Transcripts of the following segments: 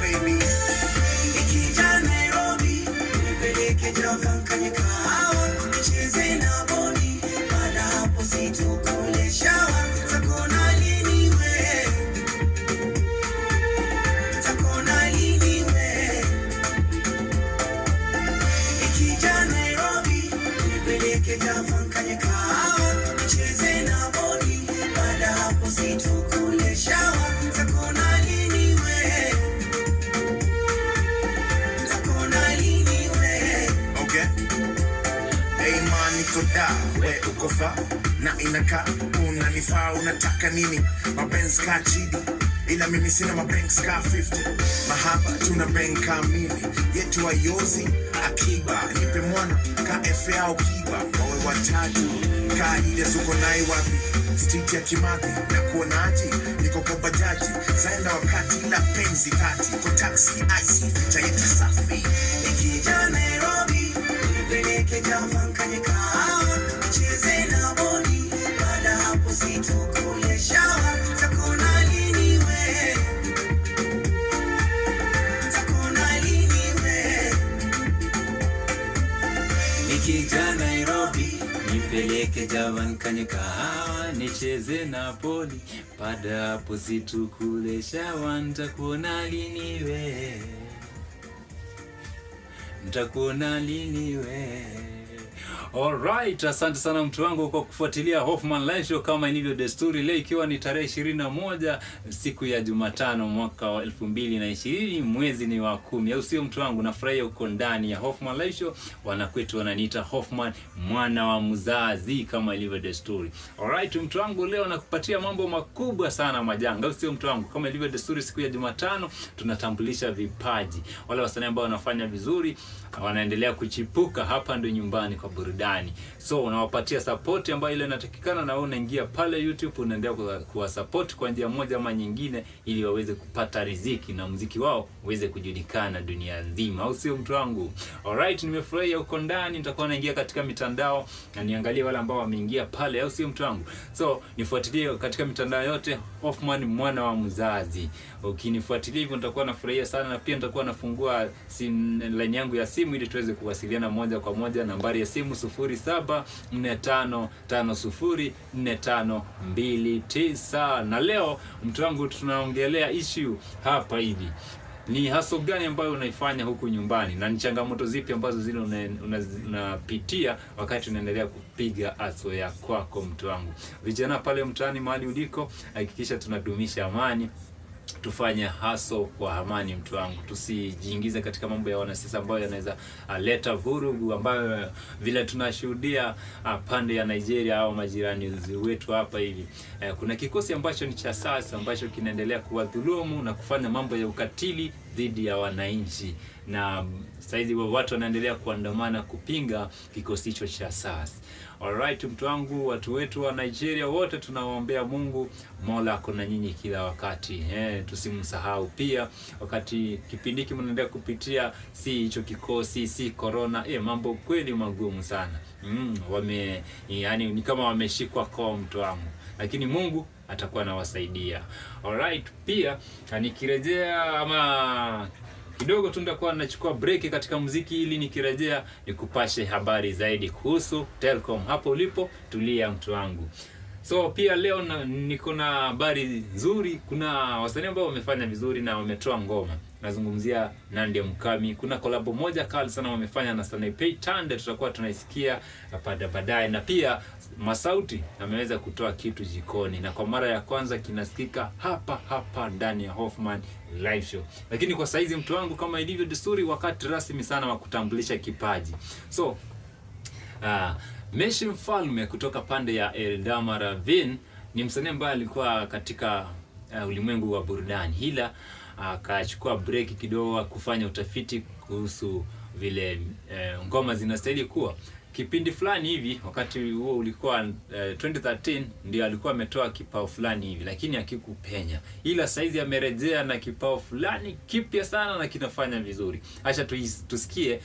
baby. Nikija Nairobi, nipeleke Java kwenye kahawa, nicheze na bodi, baada hapo situkule shawa. Takona lini we? Takona lini we? Nikija Nairobi, nipeleke Java kwenye kahawa, nicheze na bodi, baada hapo situkule shawa. Takona lini we? Takona lini we? Okay. Hey man, niko da, we uko fa na inakaa unanifaa, unataka nini? Mapenzi ka chidi, ila mimi sina mapenzi ka 50. Mahaba tuna bank kamili, yetu ayozi akiba, nipe mwana ka FA au kiba. Wawe watatu ka ile zuko nai wapi, street ya Kimathi na kuonaji, niko kwa bajaji zaenda wakati ila penzi kati, kwa taxi ice ficha yetu safi. Nikija Nairobi, nipeleke Java kwenye kahawa, nicheze na bodi, baada hapo situkule shawa. Takona lini we? Takona lini we? Nikija Nairobi, nipeleke Java kwenye kahawa, nicheze na bodi, baada hapo situkule shawa. Nitakuona lini we? Nitakuona lini we? Alright, asante sana mtu wangu kwa kufuatilia Hoffman Live Show kama ilivyo desturi. Leo ikiwa ni tarehe 21 siku ya Jumatano mwaka wa 2020, mwezi ni wa 10. Au sio mtu wangu? Nafurahia uko ndani ya Hoffman Live Show. Wanakwetu wananiita Hoffman mwana wa mzazi kama ilivyo desturi. Alright mtu wangu, leo nakupatia mambo makubwa sana majanga. Au sio mtu wangu? Kama ilivyo desturi siku ya Jumatano tunatambulisha vipaji. Wale wasanii ambao wanafanya vizuri, wanaendelea kuchipuka, hapa ndo nyumbani kwa burudani. So unawapatia support ambayo ile inatakikana, na unaingia pale YouTube unaendelea kuwa support kwa njia moja ama nyingine, ili waweze kupata riziki na muziki wao uweze kujulikana dunia nzima. Au sio mtu wangu? Alright, nimefurahia uko ndani. Nitakuwa naingia katika mitandao na niangalie wale ambao wameingia pale. Au sio mtu wangu? So nifuatilie katika mitandao yote Hoffman mwana wa mzazi. Ukinifuatilia hivyo nitakuwa nafurahia sana, na pia nitakuwa nafungua line yangu ya simu ili tuweze kuwasiliana moja kwa moja. Nambari ya simu 0745504529. Na leo mtu wangu tunaongelea issue hapa hivi. Ni hustle gani ambayo unaifanya huku nyumbani, na ni changamoto zipi ambazo zile unapitia wakati unaendelea kupiga hustle ya kwako mtu wangu. Vijana pale mtaani mahali uliko, hakikisha tunadumisha amani. Tufanye hustle kwa amani mtu wangu. Tusijiingize katika mambo ya wanasiasa ambayo yanaweza leta vurugu, ambayo vile tunashuhudia pande ya Nigeria au majirani wetu hapa hivi. Kuna kikosi ambacho ni cha sasa ambacho kinaendelea kuwadhulumu na kufanya mambo ya ukatili dhidi ya wananchi, na saizi watu wanaendelea kuandamana kupinga kikosi hicho cha sasa. Alright mtu wangu, watu wetu wa Nigeria wote tunawaombea Mungu Mola ako na nyinyi kila wakati. Tusimsahau pia wakati kipindi hiki mnaendelea kupitia, si hicho kikosi, si corona, mambo kweli magumu sana. Yani ni kama wameshikwa kwa mtu wangu, lakini Mungu atakuwa anawasaidia. Alright, pia nikirejea ama kidogo tu nitakuwa nachukua break katika muziki, ili nikirejea nikupashe habari zaidi kuhusu Telkom. Hapo ulipo tulia mtu wangu. So pia leo niko na habari nzuri. Kuna wasanii ambao wamefanya vizuri na wametoa ngoma. Nazungumzia Nandia Mkami. Kuna collab moja kali sana wamefanya na Sanaipei Tande, tutakuwa tunaisikia baadaye. Na pia Masauti ameweza kutoa kitu jikoni, na kwa mara ya kwanza kinasikika hapa ndani ya Hoffman Live Show. Lakini kwa saizi mtu wangu, kama ilivyo desturi, wakati rasmi sana wa kutambulisha kipaji. So Meshi Mfalme kutoka pande ya Eldama Ravine ni msanii ambaye alikuwa katika ulimwengu wa burudani, ila akachukua break kidogo kufanya utafiti kuhusu vile ngoma zinastahili kuwa. kipindi fulani hivi, wakati huo ulikuwa 2013, ndio alikuwa ametoa kipao fulani hivi, lakini hakikupenya. Ila saizi amerejea na kipao fulani kipya sana na kinafanya vizuri. Acha tusikie,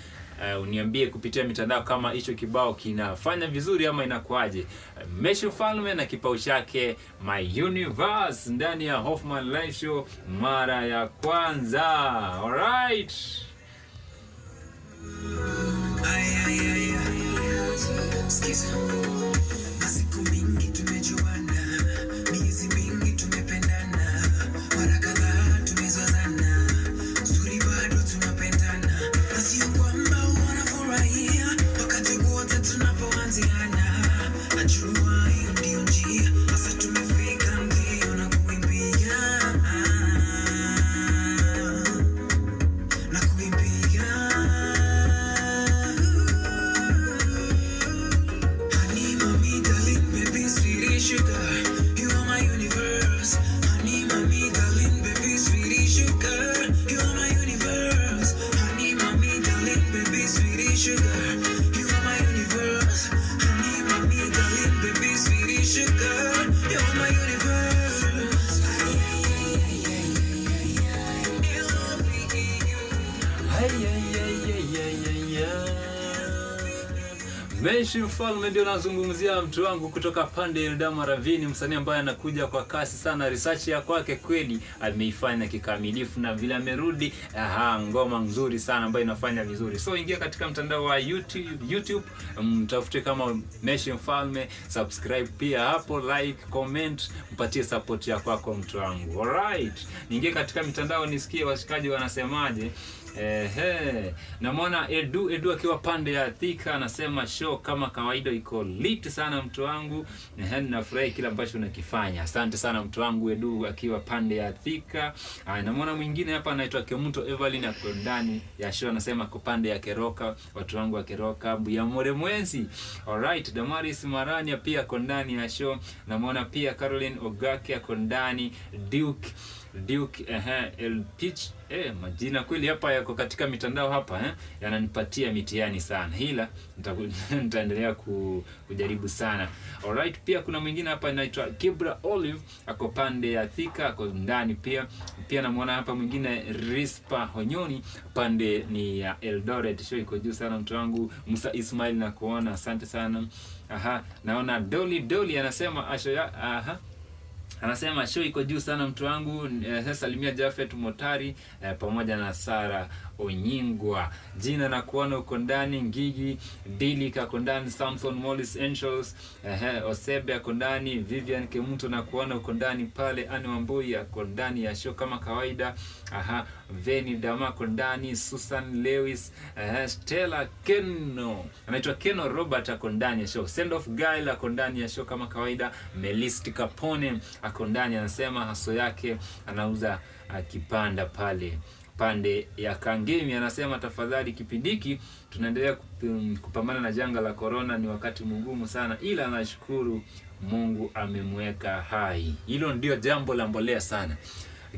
uniambie kupitia mitandao kama hicho kibao kinafanya vizuri ama inakuaje. Meshi Mfalme na kipao chake My Universe ndani ya Hoffman Live Show mara ya kwanza. Alright. Skiza, masiku mingi tumejuana, miezi mingi tumependana, mara kadhaa tumezozana, uzuri bado tunapendana, na sio kwamba wanafurahia wakati wote tunapoanziana. Najua hiyo ndio njia, sasa tumefika ndio na kuimbia, na kuimbia. Sugar, you are my universe. Honey, mommy, darling, baby, sweetie sugar. You are my universe. Honey, mommy, darling, baby, sweetie sugar. You are my universe. Honey, mommy, darling, baby, sweetie sugar. You are my universe. Meshi Mfalme ndio nazungumzia, mtu wangu kutoka pande Eldama Ravini, msanii ambaye anakuja kwa kasi sana. Research ya kwake kweli ameifanya kikamilifu, na vile amerudi, ngoma nzuri sana ambayo inafanya vizuri. So ingia katika mtandao wa YouTube, mtafute kama Meshi Mfalme, subscribe pia hapo, like, comment, mpatie support ya kwako mtu wangu. Alright. Ingia katika mitandao nisikie washikaji wanasemaje. Namwona Edu akiwa pande ya Thika anasema show kama kawaida iko lit sana mtu wangu. Nafurahi kila ambacho unakifanya. Asante sana mtu wangu Edu akiwa pande ya Thika. Namwona mwingine hapa anaitwa Kemuto Evelyn ako ndani ya show anasema kwa pande ya Keroka, watu wangu wa Keroka, Buyamore Mwenzi. Alright, Damaris Marania pia ako ndani ya show. Namwona pia Caroline Ogake ako ndani, Duke El Pitch. Majina kweli hapa yako katika mitandao hapa, yananipatia mitihani sana. Hila nitaendelea kujaribu sana. Alright, pia kuna mwingine hapa anaitwa Kibra Olive ako pande ya Thika ako ndani pia. Pia namuona hapa mwingine Rispa Honyoni pande ni ya Eldoret. Show iko juu sana mtu wangu. Musa Ismail na kuona, asante sana. Naona Dolly anasema anasema show iko juu sana mtu wangu. Salimia Jafet Motari pamoja na Sara Onyingwa. Jina na kuona uko ndani, Ngigi Dili kako ndani, Samson Mollis Angels, Osebe ako ndani, Vivian Kemuto na kuona uko ndani pale, Ani Wambui ako ndani ya show kama kawaida. Veni Dama ako ndani, Susan Lewis, Stella Keno, anaitwa Keno Robert ako ndani ya show. Send off Guy ako ndani ya show kama kawaida. Melisti Capone ako ndani, anasema haso yake anauza kipanda pale pande ya Kangemi. Anasema tafadhali kipindiki tunaendelea kupambana na janga la corona, ni wakati mgumu sana, ila nashukuru Mungu amemweka hai. Hilo ndio jambo la mbolea sana.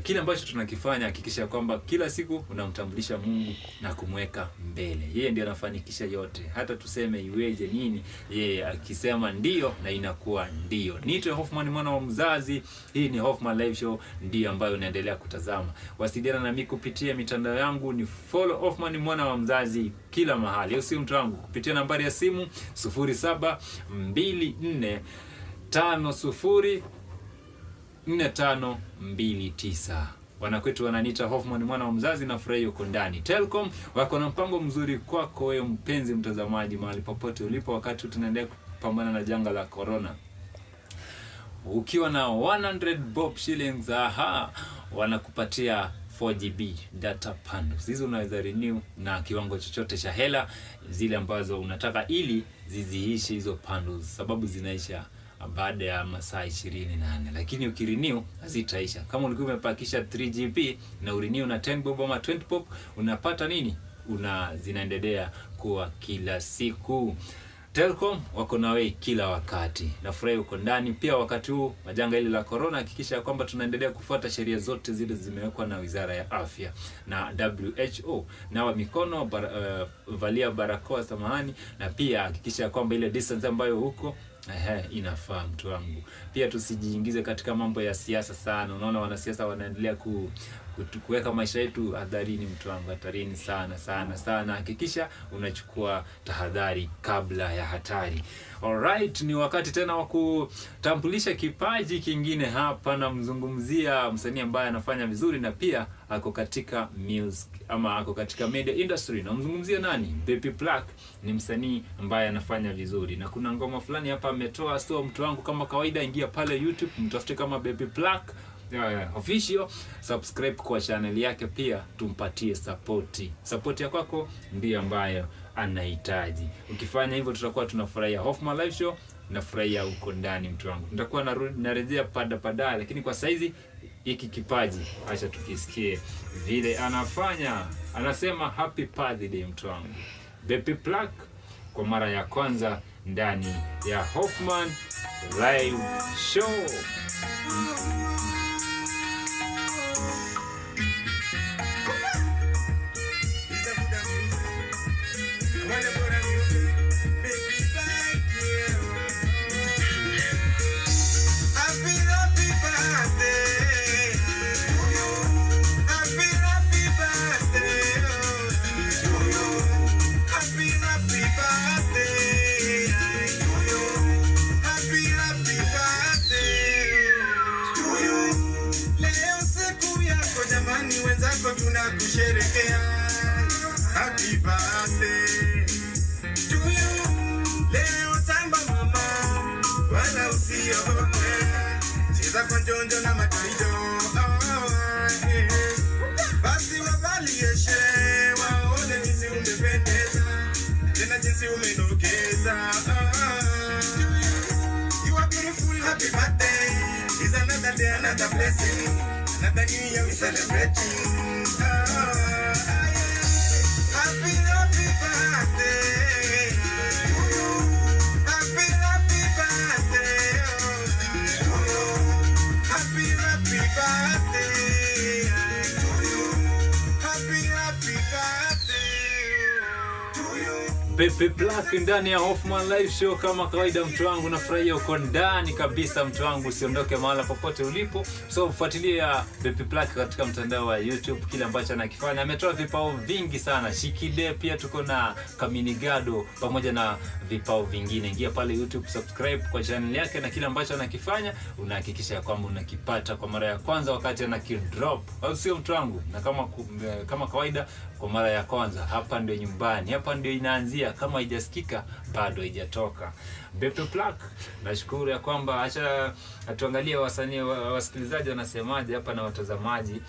Kile ambacho tunakifanya, hakikisha kwamba kila siku unamtambulisha Mungu na kumweka mbele. Yeye ndiye anafanikisha yote. Hata tuseme iweje nini, yeye akisema ndio na inakuwa ndio. Nito Hoffman mwana wa mzazi. Hii ni Hoffman Live Show ndio ambayo unaendelea kutazama. Wasiliana na mimi kupitia mitandao yangu, ni follow Hoffman mwana wa mzazi kila mahali. Hiyo si mtu wangu kupitia nambari ya simu 0724504529. Wanakwetu wananiita Hoffman mwana wa mzazi, na furahi uko ndani. Telcom wako na mpango mzuri kwako wewe mpenzi mtazamaji, mahali popote ulipo, wakati tunaendelea kupambana na janga la corona. Ukiwa na 100 bob shillings wanakupatia 4GB data bundles. Hizo unaweza renew na kiwango chochote cha hela zile ambazo unataka, ili ziziishi hizo bundles, sababu zinaisha baada ya masaa 28, lakini ukirenew hazitaisha. Kama ulikuwa umepakisha 3GB na urenew na 10 bob ama 20 bob, unapata nini? Zinaendelea kuwa kila siku. Telcom wako na wewe kila wakati. Nafurahi uko ndani pia wakati huu majanga hili la corona. Hakikisha kwamba tunaendelea kufuata sheria zote zile zimewekwa na Wizara ya Afya na WHO. Nawa mikono, valia barakoa samahani, na pia hakikisha kwamba ile distance ambayo huko inafaa mtu wangu. Pia tusijiingize katika mambo ya siasa sana. Unaona wanasiasa wanaendelea kuweka maisha yetu hatarini mtu wangu, hatarini sana. Hakikisha unachukua tahadhari kabla ya hatari. Alright, ni wakati tena wa kutambulisha kipaji kingine hapa. Na mzungumzia msanii ambaye anafanya vizuri na pia ako katika music ama ako katika media industry. Na mzungumzia nani? Baby Plack ni msanii ambaye anafanya vizuri na kuna ngoma fulani hapa ametoa. So mtu wangu, kama kawaida, ingia pale YouTube mtafute kama Baby Plack official, subscribe kwa channel yake, pia tumpatie support ya kwako ndiyo ambayo anahitaji. Ukifanya hivyo tutakuwa tunafurahia. Hoffman Live Show nafurahia huko ndani mtu wangu. Nitakuwa narejea pada, lakini kwa saizi hiki kipaji acha tukisikie vile anafanya. Anasema happy birthday mtu wangu. Baby Plack kwa mara ya kwanza ndani ya Hoffman Live Show. Tunakusherehekea happy birthday to you. Leo tamba mama, wala usiogope, cheza kwa njonjo na mataido. Basi wavalie sherehe, waone jinsi umependeza, tena jinsi umenokeza. You are beautiful, happy birthday is another day, another blessing, another new year we celebrating. Baby Plack ndani ya Hoffman Live Show kama kawaida mtu wangu. Nafurahia uko ndani kabisa mtu wangu, usiondoke mahala popote ulipo. So fuatilia Baby Plack katika mtandao wa YouTube, kile ambacho anakifanya. Ametoa vipao vingi sana. Shikide pia tuko na Kaminigado pamoja na vipao vingine. Ingia pale YouTube, subscribe kwa channel yake, na kile ambacho anakifanya unahakikisha kwamba unakipata kwa mara ya kwanza wakati anakidrop. Au sio mtu wangu? Na kama kawaida kwa mara ya kwanza, hapa ndio nyumbani, hapa ndio inaanzia. Kama haijasikika bado haijatoka. Baby Plack, nashukuru ya kwamba acha atuangalie wasanii wasikilizaji wanasemaje hapa na watazamaji.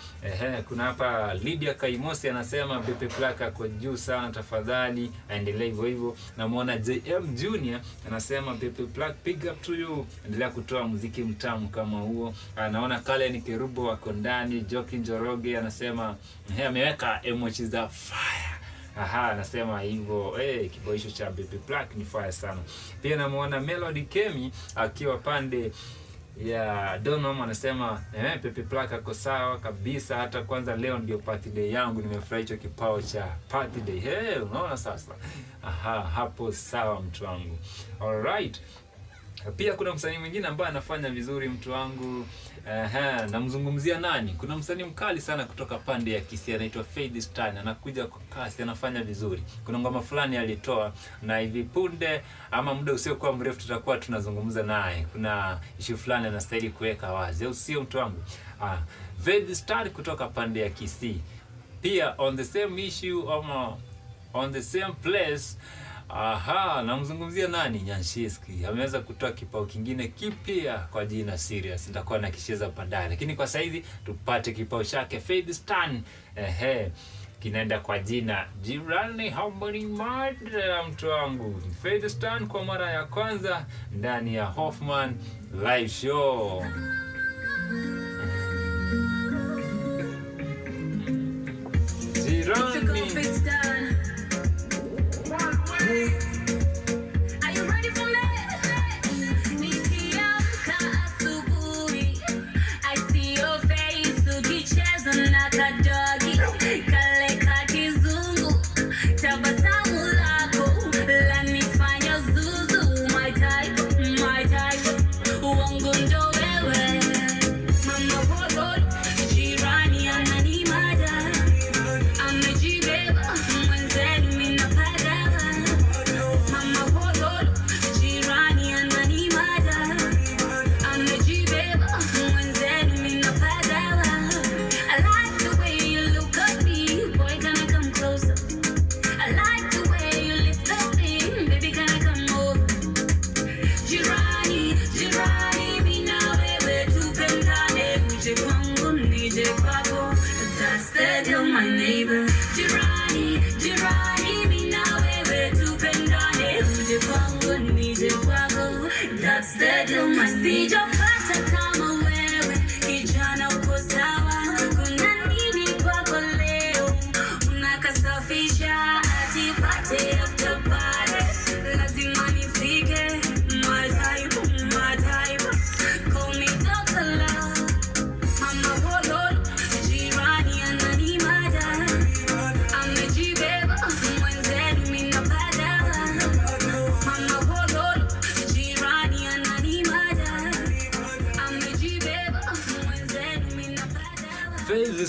Kuna hapa Lydia Kaimosi anasema Baby Plack ako juu sana, tafadhali aendelee hivyo hivyo. Namuona JM Junior anasema Baby Plack, big up to you, endelea kutoa muziki mtamu kama huo. Naona Kalen Kerubo wako ndani. Joki Njoroge anasema ameweka emoji za fire. Anasema hivyo, kibao hicho cha Baby Plack ni fire sana. Pia namuona Melody Kemi akiwa pande ya Donom anasema Baby Plack ako sawa kabisa, hata kwanza leo ndio birthday yangu, nimefurahi hicho kipao cha birthday. Unaona sasa. Hapo sawa mtu wangu. Alright. Pia kuna msanii mwingine ambaye anafanya vizuri mtu wangu. Namzungumzia nani? Kuna msanii mkali sana kutoka pande ya Kisii anaitwa Faith Stan. Anakuja kwa kasi, anafanya vizuri. Kuna ngoma fulani alitoa na hivi punde ama muda usiokuwa mrefu tutakuwa tunazungumza naye. Kuna issue fulani anastahili kuweka wazi. Au sio mtu wangu? Faith Stan kutoka pande ya Kisii. Pia on the same issue ama on the same place. Namzungumzia nani? Nyanshiski. Ameweza kutoa kipao kingine kipya kwa jina Serious. Nitakuwa nakicheza baadaye. Lakini kwa saizi tupate kipao chake Faith Stan. Kinaenda kwa jina Jirani Harmony Murder mtu wangu. Faith Stan kwa mara ya kwanza ndani ya Hoffman Live Show. Jirani. Are you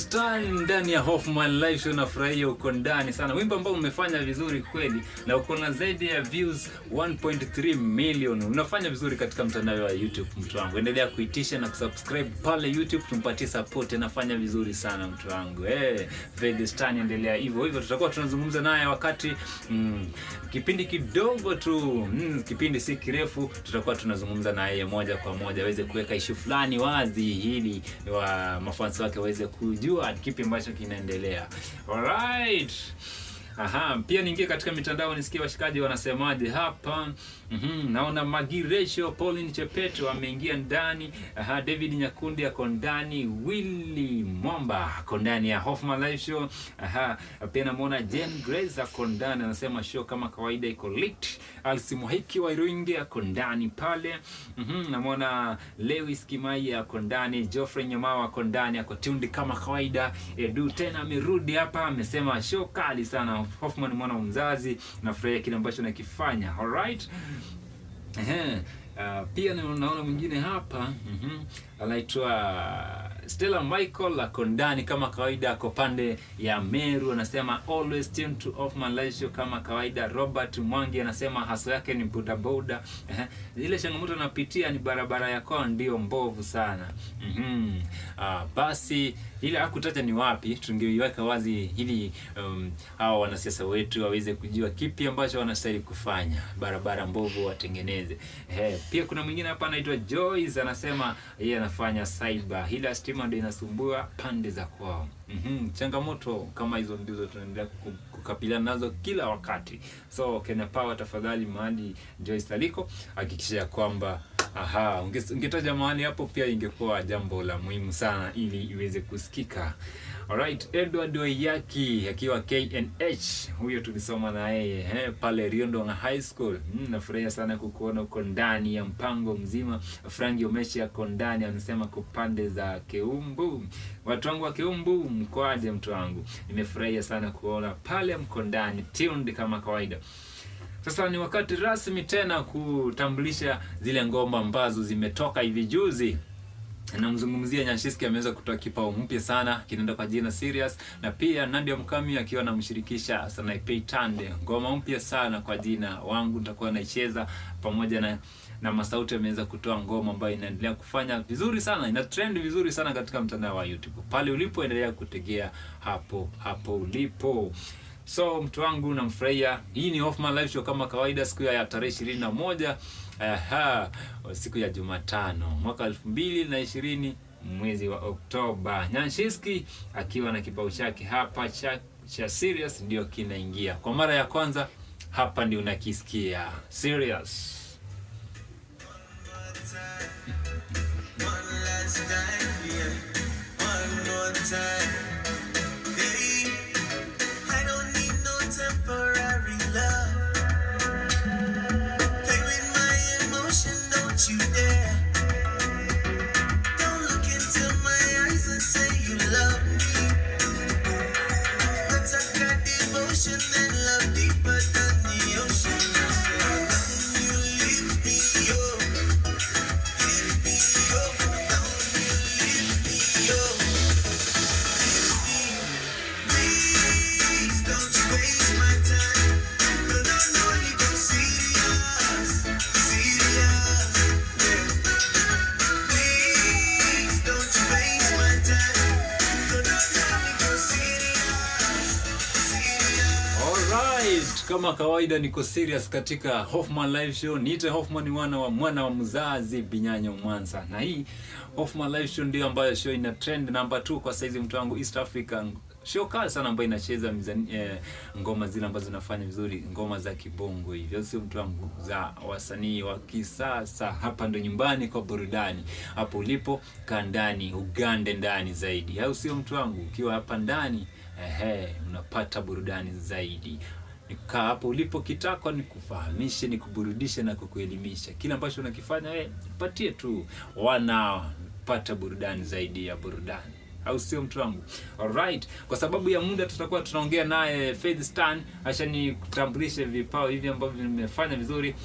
Stan ndani ya Hoffman Live Show. Nafurahia uko ndani sana. Wimbo ambao umefanya vizuri kweli na uko na zaidi ya views 1.3 million. Unafanya vizuri katika mtandao wa YouTube mtu wangu. Endelea kuitisha na kusubscribe pale YouTube, tumpatie support. Anafanya vizuri sana mtu wangu. Fred Stan endelea hivyo hivyo. Tutakuwa tunazungumza naye wakati kipindi kidogo tu. Kipindi si kirefu, tutakuwa tunazungumza naye moja kwa moja aweze kuweka issue fulani wazi ili wa mafans wake waweze kujua kipi ambacho kinaendelea. Alright. Pia niingie katika mitandao nisikie washikaji wanasemaje hapa. Naona Magiresho, Pauline Chepet wameingia ndani. David Nyakundi ako ndani, Willy Momba ako ndani ya Hoffman Live Show. Pia namuona Jane Grace ako ndani, anasema show kama kawaida iko lit. Alsimuhiki wa Iruinge ako ndani pale. Namuona Lewis Kimai ako ndani, Geoffrey Nyamawa ako ndani, ako tuned kama kawaida. Edu tena amerudi hapa, amesema show kali sana. Hoffman mwana mzazi, nafurahia kile ambacho nakifanya. Alright. Pia naona mwingine hapa anaitwa Stella Michael ako ndani kama kawaida, ako pande ya Meru, anasema always tuned to Hoffman Live Show kama kawaida. Robert Mwangi anasema haso yake ni bodaboda. Ile changamoto anapitia ni barabara yako ndio mbovu sana. Basi ile hakutaja ni wapi, tungeiweka wazi ili hao wanasiasa wetu waweze kujua kipi ambacho wanastahili kufanya. Barabara mbovu watengeneze. Pia kuna mwingine hapa anaitwa Joyce, anasema yeye anafanya cyber, ila stima ndio inasumbua pande za kwao. Changamoto kama hizo ndizo tunaendelea kukabiliana nazo kila wakati. So Kenya Power, tafadhali mahali Joyce aliko hakikisha kwamba ungetaja mahali hapo pia ingekuwa jambo la muhimu sana ili iweze kusikika. Alright, Edward Oyaki akiwa KNH, huyo tulisoma na yeye pale Riondonga High School. Nafurahia sana kukuona uko ndani ya mpango mzima. Frangi Omeshi ako ndani, anasema kupande za Keumbu. Watu wangu wa Keumbu, mkoaje mtu wangu? Nimefurahia sana kuona pale mko ndani tuned kama kawaida. Sasa ni wakati rasmi tena kutambulisha zile ngoma ambazo zimetoka hivi juzi. Namzungumzia Nyanshiski, ameweza kutoa kipao mpya sana kinaenda kwa jina Serious, na pia Nadia Mkami akiwa anamshirikisha Sanaipei Tande, ngoma mpya sana kwa jina Wangu. Nitakuwa naicheza pamoja na Masauti. Ameweza kutoa ngoma ambayo inaendelea kufanya vizuri sana, ina trend vizuri sana katika mtandao wa YouTube. Pale ulipo endelea kutegea hapo ulipo. So mtu wangu namfurahia. Hii ni Hoffman Live Show kama kawaida, siku ya tarehe 21 siku ya Jumatano mwaka 2020 mwezi wa Oktoba. Nyanshiski akiwa na kibao chake hapa cha Serious ndio kinaingia kwa mara ya kwanza hapa, ndio unakisikia Serious. You dare. Don't look into my eyes and say you love me. But I got devotion and love deeper than the ocean. Don't you leave me, leave me, don't you leave me, please don't you waste my time. No, you go serious. Kama kawaida niko serious katika Hoffman Live Show. Niite Hoffman mwana wa mzazi Binyanyo Mwanza. Na hii Hoffman Live Show ndio ambayo show ina trend number 2 kwa saizi mtu wangu East Africa. Show kali sana ambayo inacheza ngoma zile ambazo zinafanya vizuri, ngoma za kibongo hivyo. Sio mtu wangu za wasanii wa kisasa. Hapa ndo nyumbani kwa burudani. Hapo ulipo kaa ndani, ugande ndani zaidi. Au sio mtu wangu? Ukiwa hapa ndani unapata burudani zaidi. Nikaa hapo ulipo kitako nikufahamishe, nikuburudishe na kukuelimisha. Kila ambacho unakifanya patie tu wanapata burudani zaidi ya burudani. au sio mtu wangu? Alright, kwa sababu ya muda tutakuwa tunaongea naye Faith Stan. Acha nikutambulishe vipao hivi ambavyo vimefanya vizuri.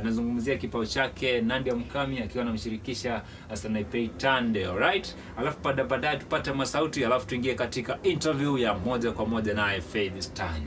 Nazungumzia kipao chake Nadia Mukami akiwa anamshirikisha Sanaipei Tande. Alright, alafu baadaye tupate masauti, alafu tuingie katika interview ya moja kwa moja naye Faith Stan.